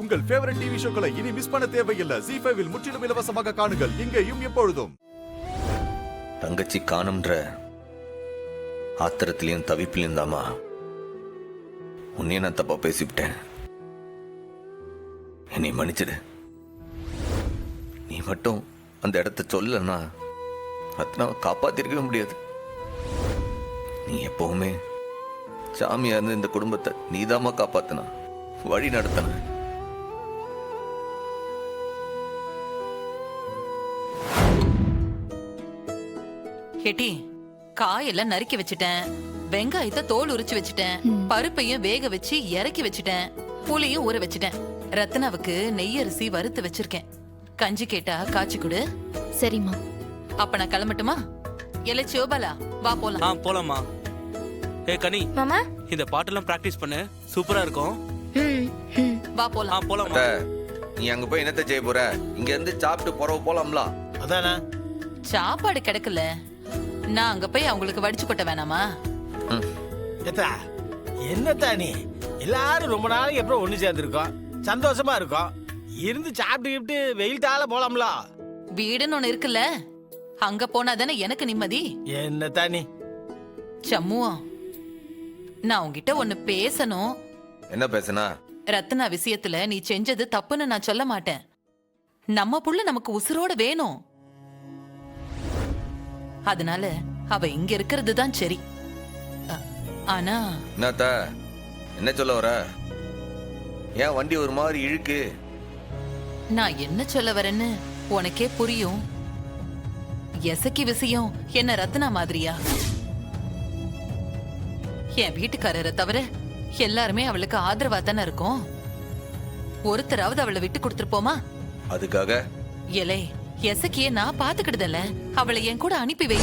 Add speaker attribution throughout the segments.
Speaker 1: உங்கள் favourite TV ஷோக்களை இனி miss பண்ண தேவையில்லை. ZEE5 இல் முற்றிலும் இலவசமாக காணுங்கள். இங்கேயும் எப்பொழுதும்.
Speaker 2: தங்கச்சி காணும்ன்ற ஆத்திரத்திலையும் தவிப்பிலையும் தாமா உன்னையே நான் தப்பா பேசிவிட்டேன். என்னை மன்னிச்சிடு. நீ மட்டும் அந்த இடத்த சொல்லனா ரத்னாவை காப்பாத்திருக்கவே முடியாது. நீ எப்பவுமே சாமியா இருந்து இந்த குடும்பத்தை நீதாமா காப்பாத்தினா, வழி நடத்தின.
Speaker 3: ஹெட்டி, காயெல்லாம் நறுக்கி வச்சுட்டேன், வெங்காயத்தை தோல் உரிச்சு வச்சுட்டேன், பருப்பையும் வேக வச்சு இறக்கி வச்சுட்டேன், புளியும் ஊற வச்சுட்டேன். ரத்னாவுக்கு நெய்யரிசி வறுத்து வச்சிருக்கேன். கஞ்சி கேட்டா காய்ச்சி கொடு.
Speaker 4: சரிம்மா.
Speaker 3: அப்ப நான் கிளம்பட்டுமா? எல சிவபாலா, வா போலாம்.
Speaker 5: போலாமா. ஏ கனி,
Speaker 4: மாமா,
Speaker 5: இந்த பாட்டெல்லாம் பிராக்டிஸ் பண்ணு, சூப்பரா இருக்கும்.
Speaker 3: வா போலாம்.
Speaker 5: போலாமா.
Speaker 2: நீ அங்க போய் என்னத்த செய்ய போற? இங்க இருந்து சாப்பிட்டு போறவ போலாம்ல.
Speaker 5: அதானே.
Speaker 3: சாப்பாடு கிடைக்கல, நான் அங்க போய் அவங்களுக்கு வடிச்சு கொட்ட வேணாமா?
Speaker 6: என்னத்தா நீ எல்லாரும் ரொம்ப நாளைக்கு அப்புறம் ஒண்ணு சேர்ந்துருக்கோம், சந்தோஷமா இருக்கும். இருந்து சாப்பிட்டு வெயில் தாழ போலாம்ல.
Speaker 3: வீடுன்னு ஒண்ணு இருக்குல்ல, அங்க போனா தானே எனக்கு நிம்மதி.
Speaker 6: என்னத்தா நீ.
Speaker 3: சம்முவா, நான் உன்கிட்ட ஒண்ணு பேசணும்.
Speaker 2: என்ன பேசுனா?
Speaker 3: ரத்னா விஷயத்துல நீ செஞ்சது தப்புன்னு நான் சொல்ல மாட்டேன். நம்ம புள்ள நமக்கு உசுரோட வேணும். அதனால அவ இங்க இருக்கிறது தான் சரி. ஆனா
Speaker 2: என்னத்தா என்ன சொல்ல வர? ஏன் வண்டி ஒரு மாதிரி இழுக்கு?
Speaker 3: நான் என்ன சொல்ல வரேன்னு உனக்கே புரியும். எசக்கி விஷயம் என்ன ரத்னா மாதிரியா? என் வீட்டுக்காரரை தவிர எல்லாருமே அவளுக்கு ஆதரவா தானே இருக்கும். ஒருத்தராவது அவளை விட்டு கொடுத்துருப்போமா?
Speaker 2: அதுக்காக
Speaker 3: எலே, எசக்கிய நான் பாத்துக்கிடுதல்ல, அவளை என் கூட அனுப்பி வை.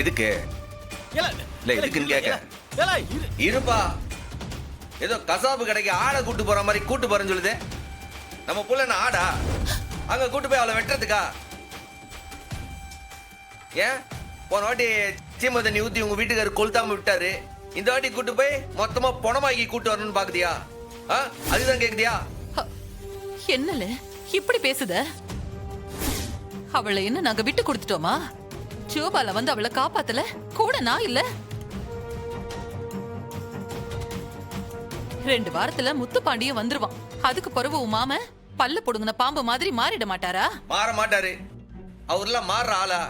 Speaker 2: எதுக்கு? இல்ல எதுக்குன்னு கேக்க. இருப்பா, ஏதோ கசாபு கடைக்கு ஆடை கூட்டு போற மாதிரி கூட்டு போறேன்னு சொல்லுது. நம்ம புள்ள என்ன ஆடா? அங்க கூட்டு போய் அவளை வெட்டுறதுக்கா? ஏன் போன வாட்டி சீம தண்ணி ஊத்தி உங்க வீட்டுக்காரர் கொளுத்தாம விட்டாரு, இந்த வாட்டி கூட்டு போய் மொத்தமா பணமாக்கி கூட்டு வரணும்னு பாக்குதியா? அதுதான் கேக்குதியா?
Speaker 3: என்னல இப்படி பேசுத? அவளை என்ன நாங்க விட்டு கொடுத்துட்டோமா? சிவபால வந்து அவளை காப்பாத்தல கூட நான் இல்ல. 2 வாரத்துல முத்துப்பாண்டியும் வந்துருவான். அதுக்கு பிறகு உன் மாம பல்ல பொடுங்கின பாம்பு மாதிரி மாறிட மாட்டாரா?
Speaker 2: மாற மாட்டாரு. அவர்லாம் மாறுற ஆளா?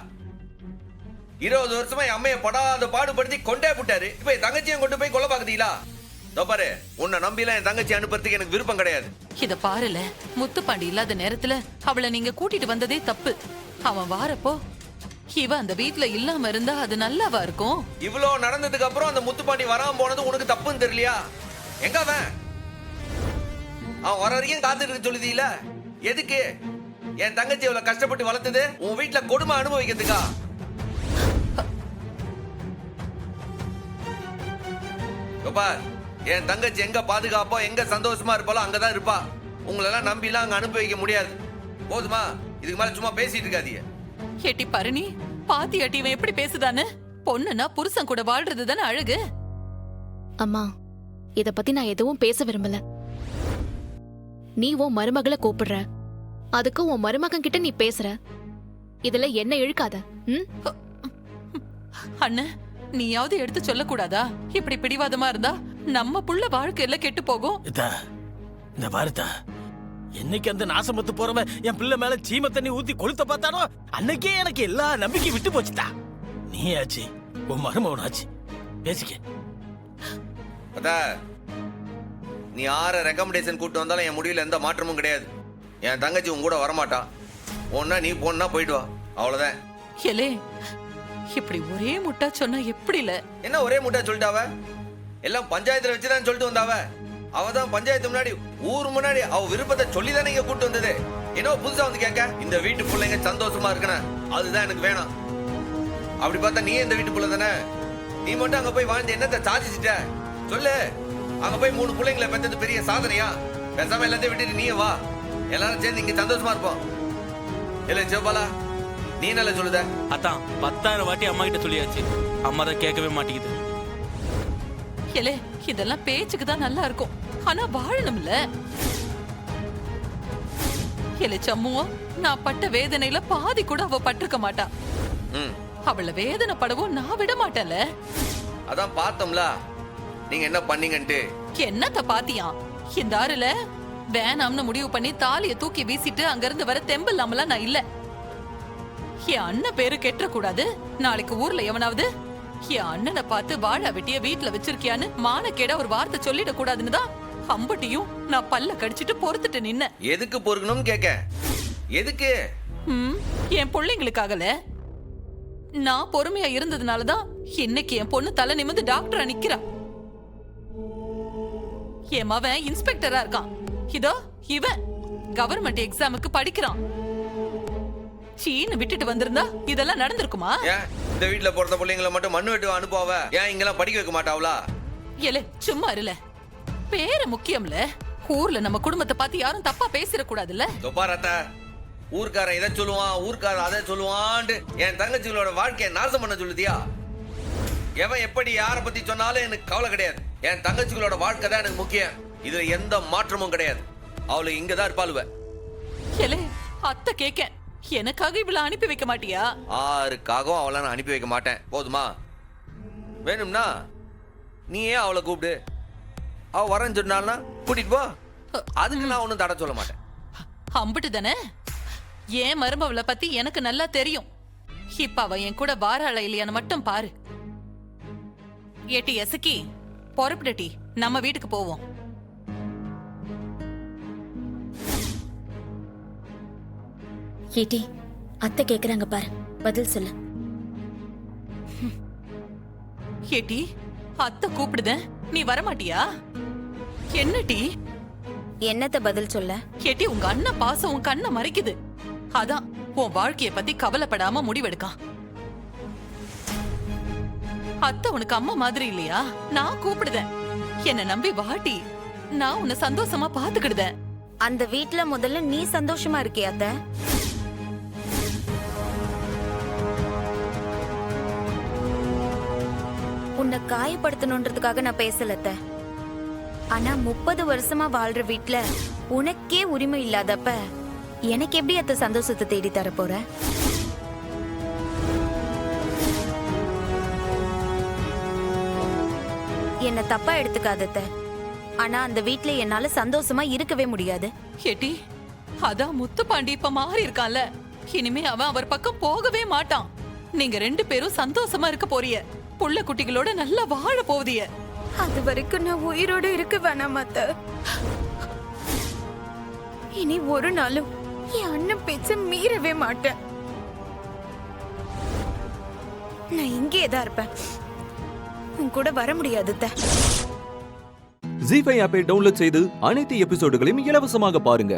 Speaker 2: 20 வருஷமா என் அம்மையை படாத பாடுபடுத்தி கொண்டே விட்டாரு. இப்ப என் தங்கச்சியும் கொண்டு போய் கொல்ல பாக்குறீங்களா? பாரு, உன்னை நம்பிலாம் என் தங்கச்சி அனுப்புறதுக்கு எனக்கு விருப்பம் கிடையாது.
Speaker 3: இத பாருல, முத்துப்பாண்டி இல்லாத நேரத்துல அவளை நீங்க கூட்டிட்டு வந்ததே தப்பு. அவன் வாரப்போ இவ அந்த வீட்டுல இல்லாம இருந்தா அது நல்லாவா இருக்கும்?
Speaker 2: இவ்வளோ நடந்ததுக்கு அப்புறம் அந்த முத்துப்பாண்டி வராம போனது உனக்கு தப்புன்னு தெரியலையா? எங்க அவன் வர வரைக்கும் காத்துட்டு இருக்க சொல்லுதீல, எதுக்கு? என் தங்கச்சி இவ்வளவு கஷ்டப்பட்டு வளர்த்தது உன் வீட்டுல கொடுமை அனுபவிக்கிறதுக்கா? என் தங்கச்சி எங்க பாதுகாப்போ எங்க சந்தோஷமா இருப்பாளோ அங்கதான் இருப்பா. உங்களெல்லாம் நம்பிலாம் அங்க அனுப்பி வைக்க முடியாது. போதுமா? இதுக்கு மேல சும்மா பேசிட்டு இருக்காதீங்க.
Speaker 3: ஏட்டி பரணி, பாத்தி அட்டி இவன் எப்படி பேசுதானு? பொண்ணுனா புருஷன் கூட வாழ்றது தானே அழகு.
Speaker 4: அம்மா, இத பத்தி நான் எதுவும் பேச விரும்பல. நீ உன் மருமகளை கூப்பிடுற, அதுக்கு உன் மருமகன் கிட்ட நீ பேசுற. இதுல என்ன இழுக்காத.
Speaker 3: அண்ணன், நீயாவது எடுத்து சொல்ல கூடாதா? இப்படி பிடிவாதமா இருந்தா நம்ம புள்ள வாழ்க்கையில கெட்டு போகும்.
Speaker 6: இந்த வார்த்தை என்னைக்கு அந்த நாசமத்து போறவன் என் பிள்ளை மேல சீம தண்ணி ஊத்தி கொளுத்த பார்த்தானோ அன்னைக்கே எனக்கு எல்லா நம்பிக்கை விட்டு போச்சுதா. நீ ஆச்சு, உன் மருமகனாச்சு. பேசிக்க.
Speaker 2: நீ 6 ரெக்கமெண்டேஷன் கூட்டு வந்தாலும் என் முடிவுல எந்த மாற்றமும் கிடையாது. என் தங்கச்சி உன் கூட வரமாட்டா. ஒன்னா நீ போனா போயிட்டு வா, அவ்வளவுதான்.
Speaker 3: எலே, இப்படி ஒரே முட்டா சொன்னா எப்படி? இல்ல
Speaker 2: என்ன ஒரே முட்டா சொல்லிட்டாவ? எல்லாம் பஞ்சாயத்துல வச்சுதான் சொல்லிட்டு வந்தாவ. அவதான் பஞ்சாயத்து முன்னாடி ஊர் முன்னாடி அவ விருப்பத்தை சொல்லிதானே இங்க கூட்டு வந்தது. என்ன புதுசா வந்து கேட்க? இந்த வீட்டு பிள்ளைங்க சந்தோஷமா இருக்கணும், அதுதான் எனக்கு வேணும். அப்படி பார்த்தா நீ இந்த வீட்டு பிள்ளை தானே. நீ மட்டும் அங்க போய் வாழ்ந்து என்னத்தை சாதிச்சுட்ட சொல்லு. அங்க போய் 3 பிள்ளைங்களை பெற்றது பெரிய சாதனையா? பேசாம எல்லாத்தையும் விட்டுட்டு நீயே வா, எல்லாரும் சேர்ந்து இங்க சந்தோஷமா இருப்போம். இல்ல சிவபாலா, நீ நல்லா சொல்லுத.
Speaker 5: அதான் 10,000 வாட்டி அம்மா கிட்ட சொல்லியாச்சு, அம்மா தான் கேட்கவே மாட்டேங்குது.
Speaker 3: ஏலே இதெல்லாம் பேச்சுக்கு தான் நல்லா இருக்கும், ஆனா வாழணும்ல. ஏலே சம்முவா, நான் பட்ட வேதனையில பாதி கூட அவ பட்டிருக்க மாட்டா.
Speaker 2: ம்
Speaker 3: அவள வேதனை படவும் நான் விட மாட்டேன்ல.
Speaker 2: அதான் பார்த்தோம்ல நீங்க என்ன பண்ணீங்கன்ட்டு.
Speaker 3: என்னத்த பாத்தியா? இந்த ஆறுல வேணாம்னு முடிவு பண்ணி தாலிய தூக்கி வீசிட்டு அங்க இருந்து வர தெம்பு இல்லாமலாம் நான் இல்ல. என் அண்ணன் பேரு கெட்ட கூடாது. நாளைக்கு ஊர்ல எவனாவது என் அண்ணனை பார்த்து வாழா வெட்டிய வீட்டுல வச்சிருக்கியான்னு மானக்கேட ஒரு வார்த்தை சொல்லிட கூடாதுன்னு தான் அம்பட்டியும் நான் பல்ல கடிச்சிட்டு பொறுத்துட்டு நின்ன.
Speaker 2: எதுக்கு பொறுக்கணும்னு கேக்க? எதுக்கு?
Speaker 3: என் பிள்ளைங்களுக்காகல. நான் பொறுமையா இருந்ததுனாலதான் இன்னைக்கு என் பொண்ணு தலை நிமிந்து டாக்டரா நிக்கிறா. என் மவன் இன்ஸ்பெக்டரா இருக்கான். இதோ இவன் கவர்மெண்ட் எக்ஸாமுக்கு படிக்கிறான். சீன்னு விட்டுட்டு வந்திருந்தா இதெல்லாம் நடந்திருக்குமா?
Speaker 2: ஏன் இந்த வீட்டுல பிறந்த பிள்ளைங்களை மட்டும் மண்ணு வெட்டு அனுப்புவ? ஏன் இங்கெல்லாம் படிக்க வைக்க மாட்டாவளா?
Speaker 3: ஏலே சும்மா இருல, பேரு முக்கியம்ல. ஊர்ல நம்ம குடும்பத்தை பார்த்து யாரும் தப்பா பேசிட கூடாதுல்ல.
Speaker 2: தொப்பாரத்த ஊர்க்காரன் இதை சொல்லுவான், ஊர்க்காரன் அதை சொல்லுவான்ட்டு என் தங்கச்சிகளோட வாழ்க்கையை நாசம் பண்ண சொல்லுதியா? எவன் எப்படி யாரை பத்தி சொன்னாலும் எனக்கு கவலை கிடையாது. என் தங்கச்சிகளோட வாழ்க்கை தான் எனக்கு முக்கியம். இதுல எந்த மாற்றமும் கிடையாது. அவளுக்கு இங்கதான் இருப்பாளுவ.
Speaker 3: ஏலே அத்தை கேக்க, எனக்காக இவ்வளவு அனுப்பி வைக்க மாட்டியா?
Speaker 2: யாருக்காகவும் அவளை நான் அனுப்பி வைக்க மாட்டேன். போதுமா? வேணும்னா நீ ஏன் அவளை கூப்பிடு. அவ வரேன்னு சொன்னால்னா கூட்டிட்டு போ. அதுக்கு நான் ஒன்றும் தடை சொல்ல மாட்டேன்.
Speaker 3: அம்பிட்டு தானே. ஏன் மருமவளை பத்தி எனக்கு நல்லா தெரியும். இப்ப அவ என் கூட வாராள இல்லையான்னு மட்டும் பாரு. ஏட்டி எசக்கி, பொறுப்புடட்டி, நம்ம வீட்டுக்கு போவோம்.
Speaker 7: ஏட்டி, அத்தை கேக்குறாங்க பாரு, பதில் சொல்லு.
Speaker 3: ஏட்டி அத்தை கூப்பிடுத, நீ வரமாட்டியா? என்னடி?
Speaker 7: என்னத்த பதில் சொல்ல?
Speaker 3: ஏட்டி உங்க அண்ணன் பாசம் உன் கண்ணை மறைக்குது. அதான் உன் வாழ்க்கைய பத்தி கவலைப்படாம முடிவெடுக்கான். அத்தை உனக்கு அம்மா மாதிரி இல்லையா? நான் கூப்பிடுதேன், என்ன நம்பி வாட்டி. நான் உன்னை சந்தோஷமா பாத்துக்கிடுதேன்.
Speaker 7: அந்த வீட்ல முதல்ல நீ சந்தோஷமா இருக்கியா அத்தை? உன்னை காயப்படுத்தணுன்றதுக்காக நான் பேசல அத்தை. ஆனா 30 வருஷமா வாழ்ற வீட்ல உனக்கே உரிமை இல்லாதப்ப எனக்கு எப்படி அத்தை சந்தோஷத்தை தேடி தர போற? என்ன தப்பா எடுத்துக்காத அத்தை. ஆனா அந்த வீட்ல என்னால சந்தோஷமா இருக்கவே முடியாது.
Speaker 3: ஏட்டி அதான் முத்துப்பாண்டி இப்ப மாறி இருக்கான்ல. இனிமே அவன் அவர் பக்கம் போகவே மாட்டான். நீங்க 2 பேரும் சந்தோஷமா இருக்க போறிய. புள்ள குட்டிகளோட நல்லா வாழ போவதிய.
Speaker 7: அது வரைக்கும் நான் உயிரோட இருக்க வேணாம் அத்தை. இனி ஒரு நாளும் என் அண்ணன் பேச்ச மீறவே மாட்டேன். நான் இங்கே தான் இருப்பேன். உன் கூட வர முடியாது அத்தை.
Speaker 8: ஜீ5 ஆப்பை டவுன்லோட் செய்து அனைத்து எபிசோடுகளையும் இலவசமாக பாருங்க.